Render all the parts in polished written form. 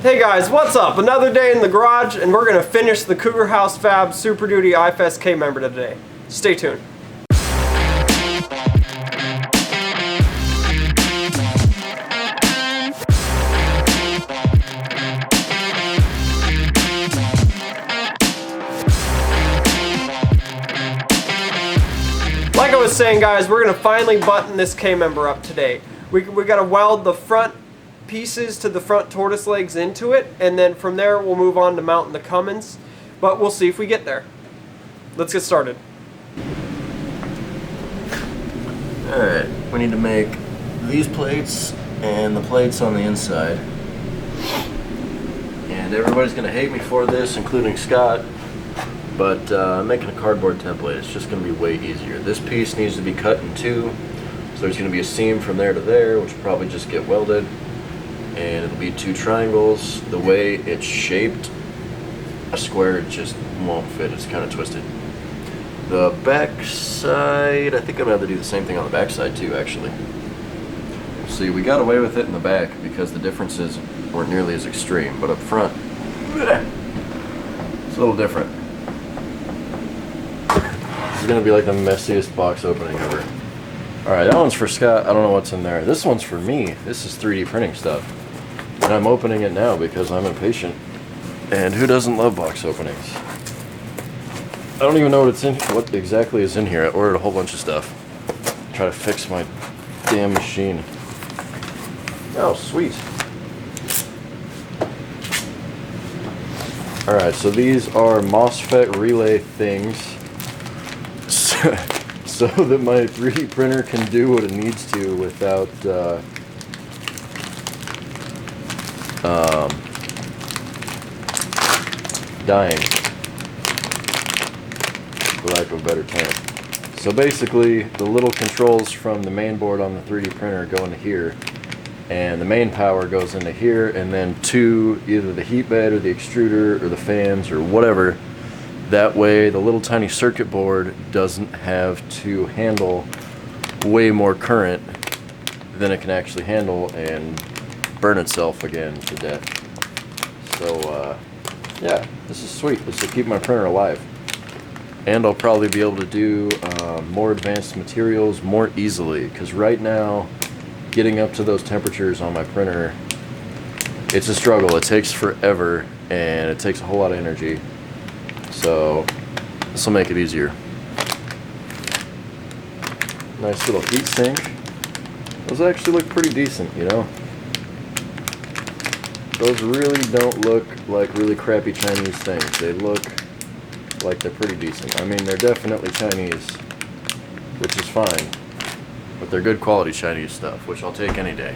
Hey guys, what's up? Another day in the garage, and we're gonna finish the Cougar House Fab Super Duty IFS K-member today. Stay tuned. Like I was saying, guys, we're gonna finally button this K-member up today. We gotta weld the front pieces to the front tortoise legs into it, and then from there we'll move on to mounting the Cummins, but we'll see if we get there. Let's get started. Alright, we need to make these plates and the plates on the inside. And everybody's going to hate me for this, including Scott, but I'm making a cardboard template. It's just going to be way easier. This piece needs to be cut in two, so there's going to be a seam from there to there, which will probably just get welded. And it'll be two triangles. The way it's shaped, a square just won't fit. It's kind of twisted. The back side, I think I'm going to have to do the same thing on the back side too, actually. See, we got away with it in the back because the differences weren't nearly as extreme, but up front, it's a little different. This is going to be like the messiest box opening ever. Alright, that one's for Scott. I don't know what's in there. This one's for me. This is 3D printing stuff. And I'm opening it now because I'm impatient. And who doesn't love box openings? I don't even know what exactly is in here. I ordered a whole bunch of stuff. Try to fix my damn machine. Oh, sweet. Alright, so these are MOSFET relay things. So that my 3D printer can do what it needs to without dying, for lack of a better term. So basically, the little controls from the main board on the 3D printer go into here, and the main power goes into here, and then to either the heat bed or the extruder or the fans or whatever. That way, the little tiny circuit board doesn't have to handle way more current than it can actually handle and burn itself again to death. So, yeah, this is sweet. This will keep my printer alive. And I'll probably be able to do more advanced materials more easily, because right now, getting up to those temperatures on my printer, it's a struggle. It takes forever, and it takes a whole lot of energy. So this will make it easier. Nice little heat sink. Those actually look pretty decent, you know. Those really don't look like really crappy Chinese things. They look like they're pretty decent. I mean, they're definitely Chinese, which is fine. But they're good quality Chinese stuff, which I'll take any day.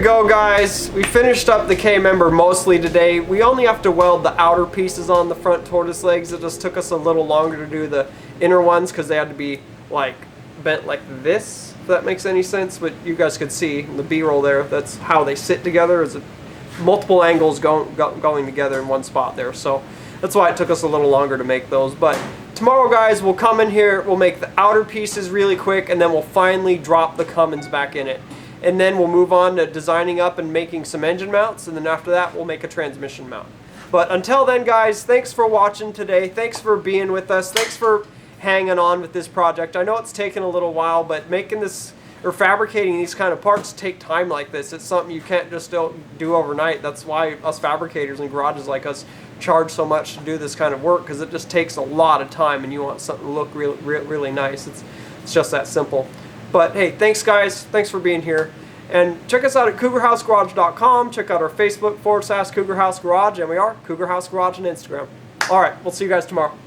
go, guys. We finished up the K-member mostly today. We only have to weld the outer pieces on the front tortoise legs. It just took us a little longer to do the inner ones because they had to be like bent like this, if that makes any sense. But you guys could see in the B-roll there, that's how they sit together. Is multiple angles going together in one spot there. So that's why it took us a little longer to make those. But tomorrow, guys, we'll come in here, we'll make the outer pieces really quick, and then we'll finally drop the Cummins back in it. And then we'll move on to designing up and making some engine mounts, and then after that we'll make a transmission mount. But until then, guys, thanks for watching today. Thanks for being with us. Thanks for hanging on with this project. I know it's taken a little while, but making this or fabricating these kind of parts take time like this. It's something you can't just do overnight. That's why us fabricators and garages like us charge so much to do this kind of work, because it just takes a lot of time and you want something to look really nice. It's just that simple. But hey, thanks guys, thanks for being here. And check us out at cougarhousegarage.com. Check out our Facebook /Cougar House Garage, and we are Cougar House Garage on Instagram. All right, we'll see you guys tomorrow.